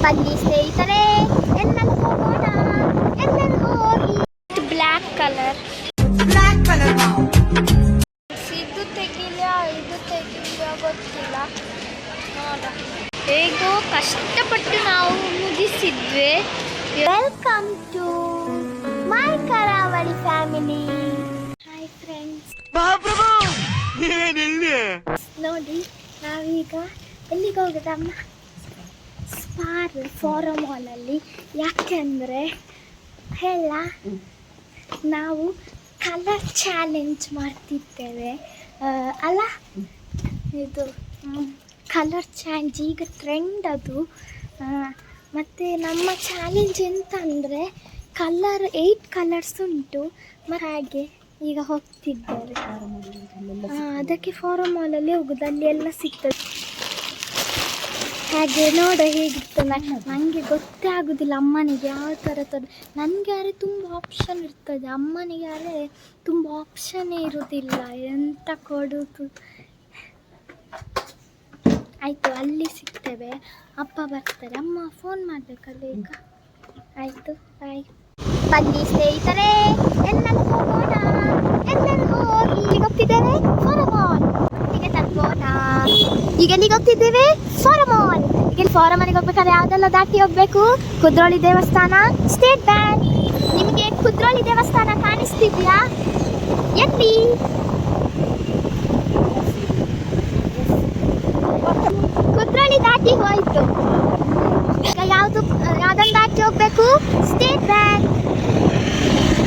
ಬನ್ನಿ ಸ್ನೇಹಿತರೆ, ಎಲ್ಲರೂ ಹೋಗೋಣ, ಎಲ್ಲರೂ ಹೋಗಿ. ಬ್ಲ್ಯಾಕ್ ಕಲರ್ ಇದು ತೆಗಿಲಿಯ ಗೊತ್ತಿಲ್ಲ. ನೋಡ ಹೇಗೋ ಕಷ್ಟಪಟ್ಟು ನಾವು ಮುಗಿಸಿದ್ವಿ. ವೆಲ್ಕಮ್ ಟು ಮೈ ಕರಾವಳಿ ಫ್ಯಾಮಿಲಿ. ಹಾಯ್ ಫ್ರೆಂಡ್ಸ್, ನೋಡಿ ನಾವೀಗ ಎಲ್ಲಿಗೆ ಹೋಗೋದಮ್ಮ? ಫಾರಂ ಹಾಲಲ್ಲಿ. ಯಾಕೆಂದರೆ ಹೇಳ, ನಾವು ಕಲರ್ ಚಾಲೆಂಜ್ ಮಾಡ್ತಿದ್ದೇವೆ ಅಲ್ಲ. ಇದು ಕಲರ್ ಚಾಲೆಂಜ್ ಈಗ ಟ್ರೆಂಡ್ ಅದು. ಮತ್ತು ನಮ್ಮ ಚಾಲೆಂಜ್ ಎಂತ ಅಂದರೆ ಕಲರ್ 8 ಕಲರ್ಸ್ ಉಂಟು. ಹಾಗೆ ಈಗ ಹೋಗ್ತಿದ್ದಾರೆ ಅದಕ್ಕೆ ಫಾರಂ ಹಾಲಲ್ಲಿ ಹೋಗೋದು, ಅಲ್ಲಿ ಎಲ್ಲ ಸಿಗ್ತದೆ. ಹಾಗೆ ನೋಡ ಹೇಗಿತ್ತು. ನನಗೆ ಗೊತ್ತೇ ಆಗೋದಿಲ್ಲ ಅಮ್ಮನಿಗೆ ಯಾವ ಥರ ನನಗೆ ಯಾರೇ ತುಂಬ ಆಪ್ಷನ್ ಇರ್ತದೆ, ಅಮ್ಮನಿಗೆ ಯಾರೇ ತುಂಬ ಆಪ್ಷನ್ನೇ ಇರೋದಿಲ್ಲ, ಎಂತ ಕೊಡೋದು. ಆಯಿತು, ಅಲ್ಲಿ ಸಿಗ್ತೇವೆ. ಅಪ್ಪ ಬರ್ತಾರೆ, ಅಮ್ಮ ಫೋನ್ ಮಾಡಬೇಕಲ್ಲ ಈಗ. ಆಯಿತು, ಬಾಯ್. ಬನ್ನಿ ಸ್ನೇಹಿತರೆ, ಎಲ್ಲರೂ ಹೋಗೋಣ, ಎಲ್ಲರೂ ಹೋಗಿ. ಈಗ ಹೋಗ್ತಿದ್ದೇವೆ ಫಾರಂ ಹಾಲ್. ಹೀಗೆ ತರ್ಬೋಣ. ಈಗ ಎಲ್ಲಿಗೆ ಹೋಗ್ತಿದ್ದೇವೆ? ಫಾರಂ ಹಾಲ್. ಈಗ ಫಾರಂ ಹಾಲಿಗೆ ಹೋಗ್ಬೇಕಾದ್ರೆ ಯಾವುದೆಲ್ಲ ದಾಟಿ ಹೋಗ್ಬೇಕು? ಕುದ್ರೋಳಿ ದೇವಸ್ಥಾನ, ಸ್ಟೇಟ್ ಬ್ಯಾಂಕ್. ನಿಮಗೆ ಕುದ್ರೋಳಿ ದೇವಸ್ಥಾನ ಕಾಣಿಸ್ತಿದ್ಯಾ? ಎಲ್ಲಿ? ಕುದ್ರೋಳಿ ದಾಟಿ ಹೋಯ್ತು. ಈಗ ಯಾವುದನ್ನು ದಾಟಿ ಹೋಗ್ಬೇಕು? State bank.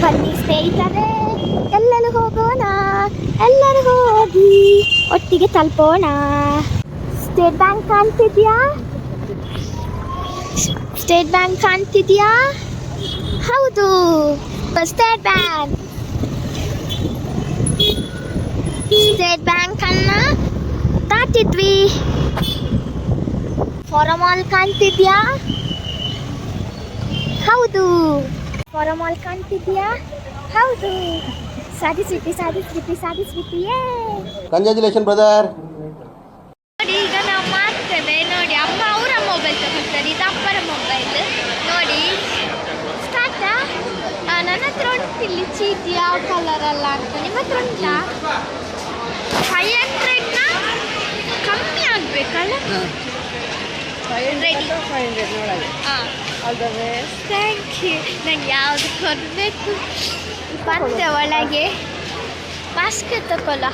ಬನ್ನಿ ಸ್ನೇಹಿತರೆ, ಎಲ್ಲರೂ ಹೋಗೋಣ, ಎಲ್ಲರೂ ಹೋಗಿ ಒಟ್ಟಿಗೆ ತಲುಪೋಣ. ಸ್ಟೇಟ್ ಬ್ಯಾಂಕ್ ಕಾಣ್ತಿದ್ಯಾ? ಸ್ಟೇಟ್ ಬ್ಯಾಂಕ್ ಕಾಣ್ತಿದ್ಯಾ? ಹೌದು, ಸ್ಟೇಟ್ ಬ್ಯಾಂಕ್. ಸ್ಟೇಟ್ ಬ್ಯಾಂಕ್ ಅನ್ನ ದಾಟಿದ್ವಿ. ಫಾರಂ ಹಾಲ್ ಕಾಣ್ತಿದ್ಯಾ? ಹೌದು, ಫಾರಂ ಹಾಲ್ ಕಾಣ್ತಿದ್ಯಾ? ಹೌದು. ಸಾಧಿಸ್ಬಿಟ್ಟಿ. Congratulation brother. ನೋಡಿ ಈಗ ನಾವು ಮಾಡ್ತೇವೆ. ನೋಡಿ ಅಮ್ಮ ಅವರ ಮೊಬೈಲ್ ತಗೊಳ್ತಾರೆ, ಇದು ಅಪ್ಪರ ಮೊಬೈಲ್. ನೋಡಿ ಸ್ಟಾರ್ಟಾ? ನನ್ನ ಹತ್ರ ಉಂಟು ಇಲ್ಲಿ ಚೀಟಿ, ಯಾವ ಕಲರಲ್ಲ ಅಂತ. ನಿಮ್ಮ ಹತ್ರ ಉಂಟಾ? 500ನ ಕಮ್ಮಿ ಆಗಬೇಕಲ್ಲ. ರೆಡಿ? 500 ಹಾಂ, ಥ್ಯಾಂಕ್ ಯು. ನಂಗೆ ಯಾವುದು ಕೊಡಬೇಕು? ಬಂದೆ ಒಳಗೆ. ಮಾಸ್ಕ್ ತಗೊಳ್ಳ.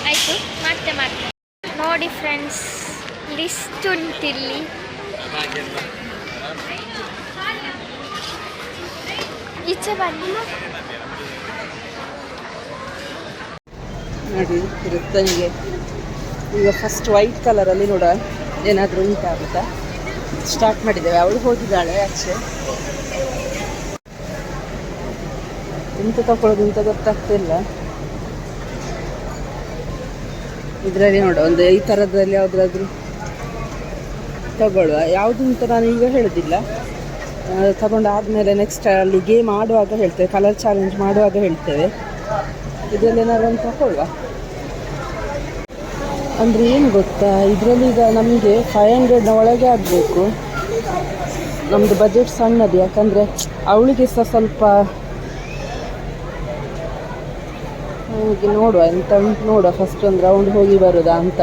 ಆಯಿತು, ಮಾಡ್ತೆ. ನೋಡಿ ಫ್ರೆಂಡ್ಸ್, ಲಿಸ್ಟ್ ಉಂಟಿಲ್ಲಿ. ಈಚೆ ಬನ್ನಿ. ನೋಡಿ ವೃತ್ತನಿಗೆ ಈಗ ಫಸ್ಟ್ ವೈಟ್ ಕಲರಲ್ಲಿ ನೋಡ ಏನಾದರೂ ಉಂಟಾ ಅಂತ ಸ್ಟಾರ್ಟ್ ಮಾಡಿದ್ದೇವೆ. ಅವಳು ಹೋಗಿದ್ದಾಳೆ ಆಚೆ. ಎಂತ ತಗೊಳ್ಳೋದು ಅಂತ ಗೊತ್ತಾಗ್ತಿಲ್ಲ. ಇದರಲ್ಲಿ ನೋಡ ಒಂದು ಈ ಥರದಲ್ಲಿ ಯಾವುದಾದ್ರೂ ತಗೊಳ್ಳುವ. ಯಾವುದು ಅಂತ ನಾನು ಈಗ ಹೇಳೋದಿಲ್ಲ. ತಗೊಂಡಾದ್ಮೇಲೆ ನೆಕ್ಸ್ಟ್ ಅಲ್ಲಿ ಗೇಮ್ ಆಡುವಾಗ ಹೇಳ್ತೇವೆ, ಕಲರ್ ಚಾಲೆಂಜ್ ಮಾಡುವಾಗ ಹೇಳ್ತೇವೆ. ಇದರಲ್ಲಿ ಏನಾದ್ರು ಒಂದು ತಗೊಳ್ಳುವ. ಅಂದರೆ ಏನು ಗೊತ್ತಾ, ಇದರಲ್ಲಿ ಈಗ ನಮಗೆ 500ನ ಒಳಗೆ ಆಗಬೇಕು. ನಮ್ಮದು ಬಜೆಟ್ ಸಣ್ಣದು, ಯಾಕಂದರೆ ಅವಳಿಗೆ ಸಹ ಸ್ವಲ್ಪ ಹೋಗಿ ನೋಡುವ ಎಂತ ಉಂಟು ನೋಡುವ. ಫಸ್ಟ್ ಒಂದು ರೌಂಡ್ ಹೋಗಿ ಬರೋದಾ ಅಂತ.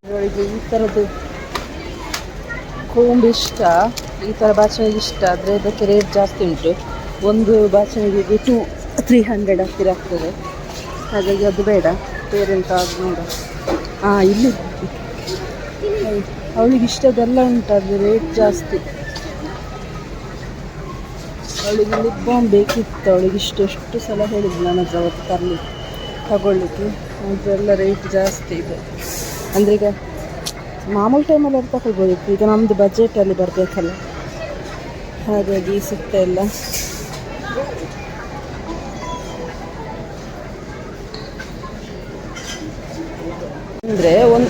ಅವಳಿಗೆ ಈ ಥರದ್ದು ಕೊಂಬು ಇಷ್ಟ, ಈ ಥರ ಬಾಚಣಿಗೆ ಇಷ್ಟ. ಆದರೆ ಅದಕ್ಕೆ ರೇಟ್ ಜಾಸ್ತಿ ಉಂಟು. ಒಂದು ಬಾಚಣಿಗೆಗೆ 200-300 ಹತ್ತಿರ ಆಗ್ತದೆ. ಹಾಗಾಗಿ ಅದು ಬೇಡ. ಬೇರೆಂತ ಅದು ನೋಡ. ಇಲ್ಲಿ ಅವಳಿಗೆ ಇಷ್ಟದೆಲ್ಲ ಉಂಟು, ಅದು ರೇಟ್ ಜಾಸ್ತಿ. ಅವಳಿಗೆ ಲಿಪ್ ಬಾಮ್ ಬೇಕಿತ್ತು. ಅವಳಿಗೆ ಎಷ್ಟು ಸಲ ಹೇಳಿದ್ಲು ನನ್ನ ಹತ್ರ ಅವತ್ತು ತಗೊಳ್ಳಿಕ್ಕೆ. ಅದೆಲ್ಲ ರೇಟ್ ಜಾಸ್ತಿ ಇದೆ. ಅಂದರೆ ಈಗ ಮಾಮೂಲು ಟೈಮಲ್ಲಿ ಅದು ತಗೊಳ್ಬೋದಿತ್ತು. ಈಗ ನಮ್ಮದು ಬಜೆಟಲ್ಲಿ ಬರಬೇಕಲ್ಲ, ಹಾಗಾಗಿ ಸಿಗ್ತಾ ಇಲ್ಲ.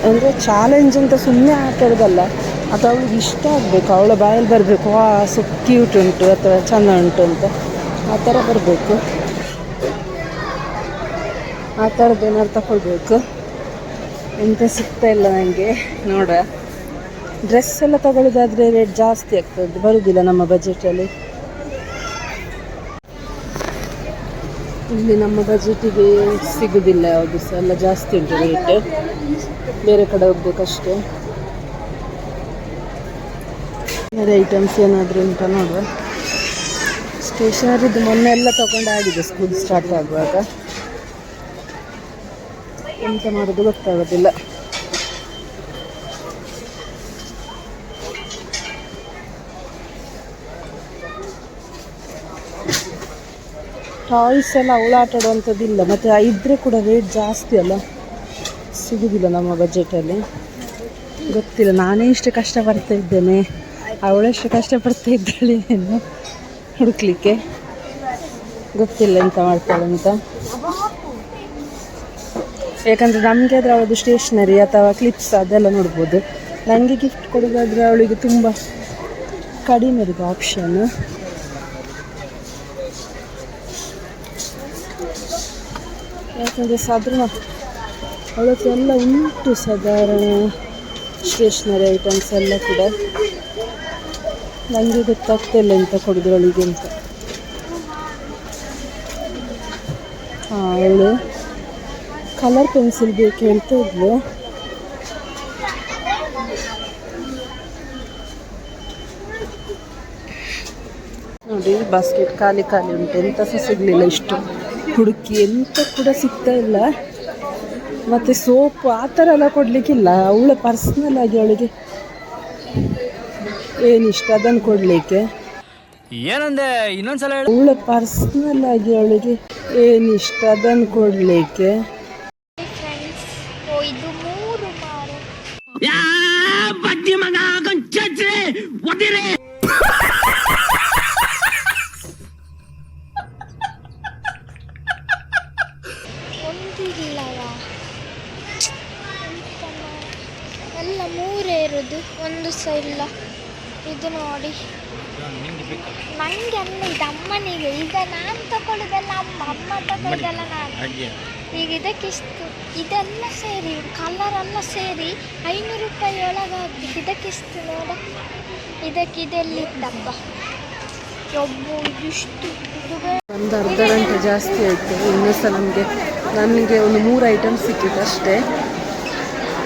ಅಂದರೆ ಚಾಲೆಂಜ್ ಅಂತ ಸುಮ್ಮನೆ ಆಟಾಡೋದಲ್ಲ, ಅದು ಅವಳಿಗೆ ಇಷ್ಟ ಆಗಬೇಕು, ಅವಳ ಬಾಯಲ್ಲಿ ಬರಬೇಕು. ಸೊ ಕ್ಯೂಟ್ ಉಂಟು ಅಥವಾ ಚೆಂದ ಉಂಟು ಅಂತ ಆ ಥರ ಬರಬೇಕು. ಆ ಥರದ್ದು ಏನಾದ್ರು ತಗೊಳ್ಬೇಕು. ಎಂತ ಸಿಗ್ತಾ ಇಲ್ಲ ನನಗೆ. ನೋಡ, ಡ್ರೆಸ್ ಎಲ್ಲ ತಗೊಳ್ಳೋದಾದರೆ ರೇಟ್ ಜಾಸ್ತಿ ಆಗ್ತದೆ, ಬರುವುದಿಲ್ಲ ನಮ್ಮ ಬಜೆಟಲ್ಲಿ. ಇಲ್ಲಿ ನಮ್ಮ ಬಜೆಟಿಗೆ ಸಿಗೋದಿಲ್ಲ ಯಾವುದು ಸಹ, ಎಲ್ಲ ಜಾಸ್ತಿ ಉಂಟು ರೇಟ್. ಬೇರೆ ಕಡೆ ಹೋಗ್ಬೇಕಷ್ಟೇ. ಬೇರೆ ಐಟಮ್ಸ್ ಏನಾದರೂ ಉಂಟ ನೋಡುವ. ಸ್ಟೇಷನರಿದು ಮೊನ್ನೆ ಎಲ್ಲ ತಗೊಂಡಾಗಿದೆ ಸ್ಕೂಲ್ ಸ್ಟಾರ್ಟ್ ಆಗುವಾಗ. ಎಂತ ಮಾಡೋದು ಗೊತ್ತಾಗೋದಿಲ್ಲ. ಟಾಯ್ಸ್ ಎಲ್ಲ ಅವಳು ಆಟ ಆಡುವಂಥದ್ದಿಲ್ಲ, ಮತ್ತು ಇದ್ದರೆ ಕೂಡ ರೇಟ್ ಜಾಸ್ತಿ ಅಲ್ಲ, ಸಿಗೋದಿಲ್ಲ ನಮ್ಮ ಬಜೆಟಲ್ಲಿ. ಗೊತ್ತಿಲ್ಲ, ನಾನೇ ಇಷ್ಟು ಕಷ್ಟಪಡ್ತಾ ಇದ್ದೇನೆ, ಅವಳೆಷ್ಟು ಕಷ್ಟಪಡ್ತಾ ಇದ್ದಾಳೆ ಏನು ಹುಡುಕ್ಲಿಕ್ಕೆ. ಗೊತ್ತಿಲ್ಲ ಎಂತ ಮಾಡ್ತಾಳೆ ಅಂತ. ಯಾಕಂದರೆ ನಮಗೆ ಆದರೆ ಅವಳದು ಸ್ಟೇಷ್ನರಿ ಅಥವಾ ಕ್ಲಿಪ್ಸ್ ಅದೆಲ್ಲ ನೋಡ್ಬೋದು. ನನಗೆ ಗಿಫ್ಟ್ ಕೊಡೋದಾದರೆ ಅವಳಿಗೆ ತುಂಬ ಕಡಿಮೆ ಇರೋದು ಆಪ್ಷನ್. ಯಾಕಂದರೆ ಸಾಧಾರಣ ಅವಳತ್ರ ಎಲ್ಲ ಉಂಟು, ಸಾಧಾರಣ ಸ್ಟೇಷ್ನರಿ ಐಟಮ್ಸ್ ಎಲ್ಲ ಕೂಡ. ನನಗೆ ಗೊತ್ತಾಗ್ತಿಲ್ಲ ಎಂತ ಕೊಡೋದು ಅವಳಿಗೆ ಅಂತ. ಅವಳು ಕಲರ್ ಪೆನ್ಸಿಲ್ ಬೇಕು ಹೇಳ್ತಾ ಇದ್ಲು. ನೋಡಿ, ಬಾಸ್ಕೆಟ್ ಖಾಲಿ ಖಾಲಿ ಉಂಟು, ಎಂತ ಸಹ ಸಿಗಲಿಲ್ಲ. ಇಷ್ಟು ಹುಡುಕಿ ಎಂತ ಕೂಡ ಸಿಗ್ತಾ ಇಲ್ಲ. ಮತ್ತು ಸೋಪು ಆ ಥರ ಎಲ್ಲ ಕೊಡಲಿಕ್ಕಿಲ್ಲ. ಅವಳ ಪರ್ಸ್ನಲ್ ಆಗಿ ಅವಳಿಗೆ ಏನಿಷ್ಟ ಅದನ್ನು ಕೊಡಲಿಕ್ಕೆ. ಏನಂದೆ ಇನ್ನೊಂದ್ಸಲ ಹೇಳು. ಅವಳ ಪರ್ಸ್ನಲ್ ಆಗಿ ಅವಳಿಗೆ ಏನಿಷ್ಟ ಅದನ್ನು ಕೊಡಲಿಕ್ಕೆ. ಇದು 3 ಮಾರು. ಒಂದಿಲ್ಲವಾ, ಎಲ್ಲ 3 ಇರೋದು, ಒಂದು ಸಹ ಇಲ್ಲ. ಇದು ನೋಡಿ, ನನಗೆ ಅಲ್ಲ, ಇದು ಅಮ್ಮನಿಗೆ. ಈಗ ನಾನು ತಗೊಳ್ಳೋದಲ್ಲ ಅಮ್ಮ ತಗೊಳ್ಳೋದಲ್ಲ ನಾನು. ಈಗ ಇದಕ್ಕಿಷ್ಟು, ಇದೆಲ್ಲ ಸೇರಿ ಕಲರೆಲ್ಲ ಸೇರಿ 500 ರೂಪಾಯಿ ಒಳಗಾಗ್ಬೇಕು. ಇದಕ್ಕಿಷ್ಟು ನೋಡ, ಇದೆಲ್ಲಿತ್ತಪ್ಪ ಒಬ್ಬ ಇದಿಷ್ಟು. ಒಂದು ಅರ್ಧ ಗಂಟೆ ಜಾಸ್ತಿ ಆಯಿತು. ಇನ್ನೂ ಸಹ ನನಗೆ ಒಂದು 3 ಐಟಮ್ ಸಿಕ್ಕಿತ್ತು ಅಷ್ಟೇ.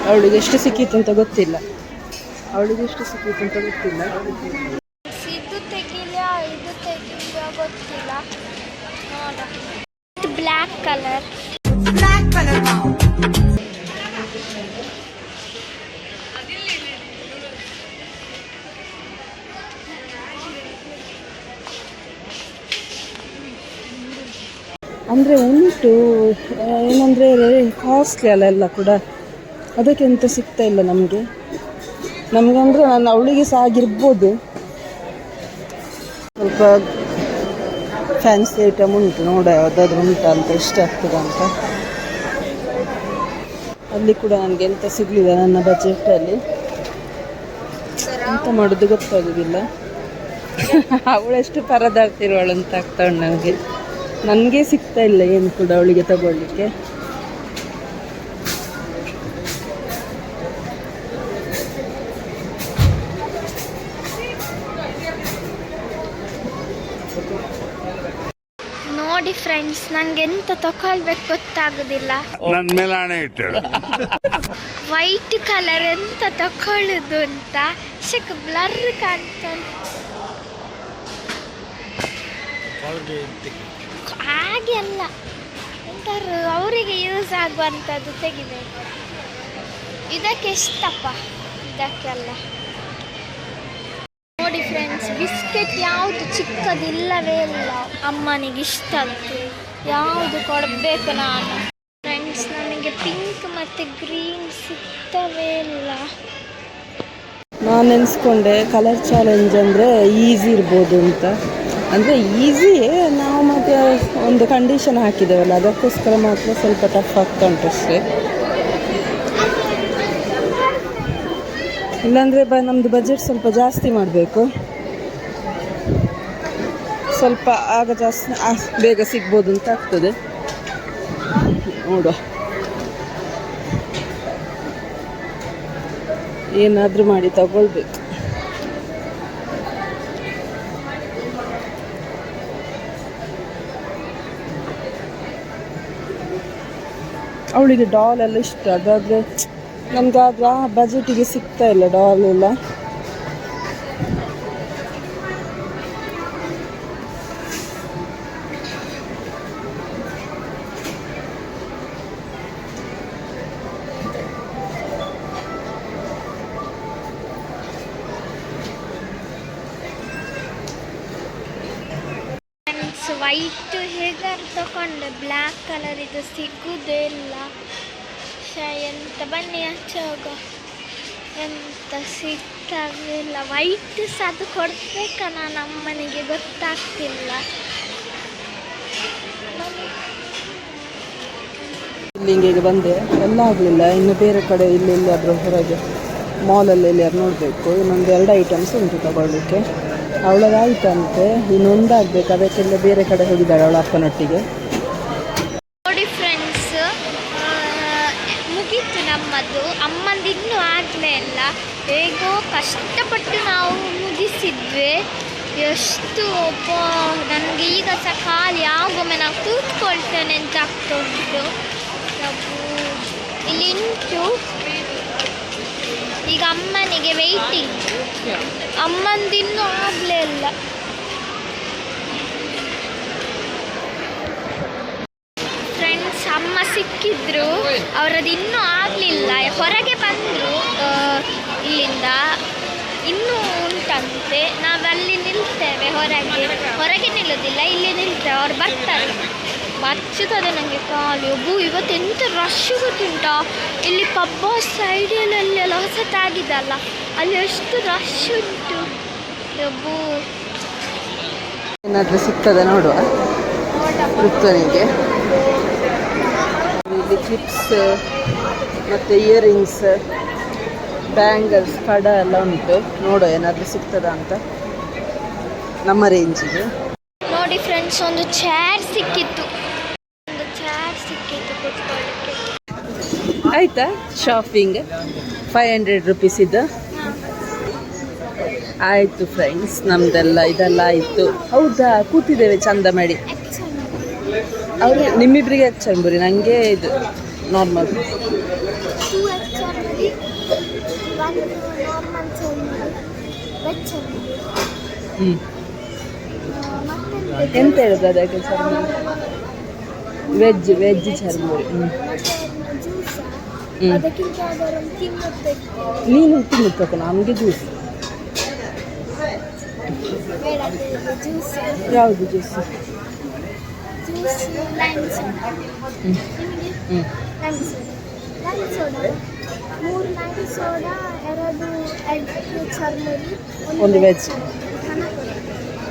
ಅವಳಿಗೆ ಎಷ್ಟು ಸಿಕ್ಕಿತ್ತು ಅಂತ ಗೊತ್ತಿಲ್ಲ. ಇದು ತೆಗಿಲಿಯಾ ಗೊತ್ತಿಲ್ಲ. ನೋಡ, ಇದು ಬ್ಲ್ಯಾಕ್ ಕಲರ್. ಅಂದರೆ ಉಂಟು, ಏನಂದರೆ ಕಾಸ್ಟ್ಲಿ ಅಲ್ಲ ಎಲ್ಲ ಕೂಡ, ಅದಕ್ಕೆ ಎಂತ ಸಿಗ್ತಾ ಇಲ್ಲ ನಮಗೆ. ನಮಗಂದರೆ ನಾನು ಅವಳಿಗೆ ಸಹ ಆಗಿರ್ಬೋದು. ಸ್ವಲ್ಪ ಫ್ಯಾನ್ಸಿ ಐಟಮ್ ಉಂಟು, ನೋಡ ಯಾವುದಾದ್ರೂ ಉಂಟಾ ಅಂತ, ಇಷ್ಟ ಆಗ್ತದೆ ಅಂತ. ಅಲ್ಲಿ ಕೂಡ ನನಗೆ ಎಂತ ಸಿಗಲಿಲ್ಲ ನನ್ನ ಬಜೆಟಲ್ಲಿ. ಎಂತ ಮಾಡೋದು ಗೊತ್ತಾಗೋದಿಲ್ಲ. ಅವಳೆಷ್ಟು ಪರದಾಡ್ತಿರುವಳು ಅಂತ ಆಗ್ತಾ ಉಂಟು ನನಗೆ ಸಿಗ್ತಾ ಇಲ್ಲ ಏನು ಕೂಡ ಅವಳಿಗೆ ತಗೊಳ್ಳಿಕ್ಕೆ. ನೋಡಿ ಫ್ರೆಂಡ್ಸ್, ನಂಗೆ ಎಂತ ತಗೊಳ್ಬೇಕು ಗೊತ್ತಾಗುದಿಲ್ಲ. ನನ್ನ ಮೇಲೆ ಹಣೆ ಇಟ್ಟಳು. ವೈಟ್ ಕಲರ್ ಎಂತ ತಗೊಳ್ಳುದು ಅಂತ ಬ್ಲರ್ ಕಾಣ್ತಾನೆ. ಹಾಗೆ ಅಲ್ಲ, ಎಂತಾರು ಅವರಿಗೆ ಯೂಸ್ ಆಗುವಂಥದ್ದು ತೆಗಿಬೇಕು. ಇದಕ್ಕೆ ಎಷ್ಟಪ್ಪ ಇದಕ್ಕೆಲ್ಲ. ನೋಡಿ ಫ್ರೆಂಡ್ಸ್, ಬಿಸ್ಕೆಟ್ ಯಾವುದು ಚಿಕ್ಕದಿಲ್ಲವೇ ಇಲ್ಲ. ಅಮ್ಮನಿಗೆ ಇಷ್ಟದ್ದು ಯಾವುದು ಕೊಡಬೇಕು ನಾನು. ಫ್ರೆಂಡ್ಸ್, ನನಗೆ ಪಿಂಕ್ ಮತ್ತು ಗ್ರೀನ್ ಸಿಗ್ತವೇ ಇಲ್ಲ. ನಾನು ನೆನೆಸ್ಕೊಂಡೆ ಕಲರ್ ಚಾಲೆಂಜ್ ಅಂದರೆ ಈಸಿ ಇರ್ಬೋದು ಅಂತ. ಅಂದರೆ ಈಸಿಯೇ, ನಾವು ಮತ್ತೆ ಒಂದು ಕಂಡೀಷನ್ ಹಾಕಿದ್ದೇವಲ್ಲ, ಅದಕ್ಕೋಸ್ಕರ ಮಾತ್ರ ಸ್ವಲ್ಪ ಟಫ್ ಆಗ್ತಾ ಉಂಟು ಅಷ್ಟೇ. ಇಲ್ಲಾಂದರೆ ನಮ್ಮದು ಬಜೆಟ್ ಸ್ವಲ್ಪ ಜಾಸ್ತಿ ಮಾಡಬೇಕು, ಸ್ವಲ್ಪ ಆಗ ಜಾಸ್ತಿ ಬೇಗ ಸಿಗ್ಬೋದು ಅಂತ ಆಗ್ತದೆ. ನೋಡುವ ಏನಾದರೂ ಮಾಡಿ ತಗೊಳ್ಬೇಕು. ಅವಳಿಗೆ ಡಾಲ್ ಎಲ್ಲ ಇಷ್ಟ, ಅದಾದರೆ ನಮಗಾದ್ರೆ ಆ ಬಜೆಟಿಗೆ ಸಿಗ್ತಾ ಇಲ್ಲ ಡಾಲ್ ಎಲ್ಲ. ವೈಟ್ ಹೇಗಾರು ತಗೊಂಡೆ, ಬ್ಲ್ಯಾಕ್ ಕಲರ್ ಇದು ಸಿಗುವುದೇ ಇಲ್ಲ. ಎಂತ ಬನ್ನಿ ಹಚ್ಚೋಗ, ಎಂತ ಸಿಗ್ತಾವಿಲ್ಲ. ವೈಟ್ ಸಹ ಅದು ಕೊಡ್ಬೇಕ ನಾನು ಅಮ್ಮನಿಗೆ ಗೊತ್ತಾಗ್ತಿಲ್ಲ. ಇಲ್ಲಿ ಹಿಂಗೆ ಬಂದೆ, ಎಲ್ಲ ಆಗಲಿಲ್ಲ. ಇನ್ನು ಬೇರೆ ಕಡೆ ಇಲ್ಲಿ ಎಲ್ಲಿಯಾದರೂ ಹೊರಗೆ ಮಾಲಲ್ಲಿ ಎಲ್ಲಿಯಾರು ನೋಡಬೇಕು. ಇನ್ನೊಂದು 2 ಐಟಮ್ಸ್ ಉಂಟು ತಗೊಳ್ಳಿಕ್ಕೆ. ಅವಳದಾಯ್ತಂತೆ, ಇನ್ನೊಂದಾಗಬೇಕು. ಅದಕ್ಕೆಲ್ಲ ಬೇರೆ ಕಡೆ ಹೋಗಿದ್ದಾಳೆ ಅವಳ ಅಪ್ಪನೊಟ್ಟಿಗೆ. ನೋಡಿ ಫ್ರೆಂಡ್ಸ್, ಮುಗೀತು ನಮ್ಮದು. ಅಮ್ಮಂದು ಇನ್ನೂ ಆಗಲೇ ಇಲ್ಲ. ಹೇಗೋ ಕಷ್ಟಪಟ್ಟು ನಾವು ಮುಗಿಸಿದ್ವಿ. ಎಷ್ಟು ನನಗೆ ಈಗ ಸಹ ಖಾಲಿ ಆಗೊಮ್ಮೆ ನಾವು ಕೂತ್ಕೊಳ್ತೇನೆ ಅಂತ ಆಗ್ತಾ ಉಂಟು. ಇಲ್ಲಿ ಉಂಟು ಈಗ ಅಮ್ಮನಿಗೆ ವೆಯ್ಟಿಂಗ್. ಅಮ್ಮಂದಿನ್ನೂ ಆಗಲೇ ಇಲ್ಲ. ಫ್ರೆಂಡ್ಸ್, ಅಮ್ಮ ಸಿಕ್ಕಿದ್ರು, ಅವರದ್ದು ಇನ್ನೂ ಆಗಲಿಲ್ಲ. ಹೊರಗೆ ಬಂದರು ಇಲ್ಲಿಂದ, ಇನ್ನೂ ಉಂಟಂತೆ. ನಾವಲ್ಲಿ ನಿಲ್ತೇವೆ, ಹೊರಗೆ ನಿಲ್ಲೋದಿಲ್ಲ, ಇಲ್ಲಿ ನಿಲ್ತೇವೆ. ಅವ್ರು ಬರ್ತಾರೆ. ಬಚ್ಚುತ್ತದೆ ನನಗೆ ಕಾಲು. ಒಬ್ಬು ಇವತ್ತು ಎಂತ ರಶ್ ಗೊತ್ತುಂಟಾ, ಇಲ್ಲಿ ಪಬ್ಬ ಸೈಡಲ್ಲೆಲ್ಲ ಹೊಸತಾಗಿದ್ದಲ್ಲ, ಅಲ್ಲಿ ಎಷ್ಟು ರಶ್ ಉಂಟು. ಒಬ್ಬು ಏನಾದರೂ ಸಿಗ್ತದೆ ನೋಡುವ ಋತ್ವನಿಗೆ. ಇಲ್ಲಿ ಕ್ಲಿಪ್ಸ್ ಮತ್ತು ಇಯರಿಂಗ್ಸ್, ಬ್ಯಾಂಗಲ್ಸ್, ಕಡ ಎಲ್ಲ ಉಂಟು. ನೋಡುವ ಏನಾದರೂ ಸಿಗ್ತದ ಅಂತ ನಮ್ಮ ರೇಂಜಿಗೆ. ನೋಡಿ ಫ್ರೆಂಡ್ಸ್, ಒಂದು ಚೇರ್ ಸಿಕ್ಕಿತ್ತು ಕೂತ್ಕೊಳ್ಳಿಕ್ಕೆ. ಆಯಿತಾ ಶಾಪಿಂಗ್ 500 ರುಪೀಸ್ ಇದು. ಆಯಿತು ಫ್ರೆಂಡ್ಸ್, ನಮ್ಮದೆಲ್ಲ ಇದೆಲ್ಲ ಆಯಿತು. ಹೌದಾ, ಕೂತಿದ್ದೇವೆ ಚಂದ ಮಾಡಿ. ಅವರು ನಿಮ್ಮಿಬ್ಬರಿಗೆ ಚಂಬುರಿ, ನನಗೆ ಇದು ನಾರ್ಮಲ್. ಎಂತ ಹೇಳುದು ಅದಕ್ಕೆ? ಚರ್ಮುರಿ ವೆಜ್ ಚರ್ಮುರಿ. ನೀನು ತಿನ್ನುತ್ತಕ್ಕ, ನಮಗೆ ಜ್ಯೂಸ್. ಯಾವುದು ಜ್ಯೂಸ್? ಒಂದು ವೆಜ್.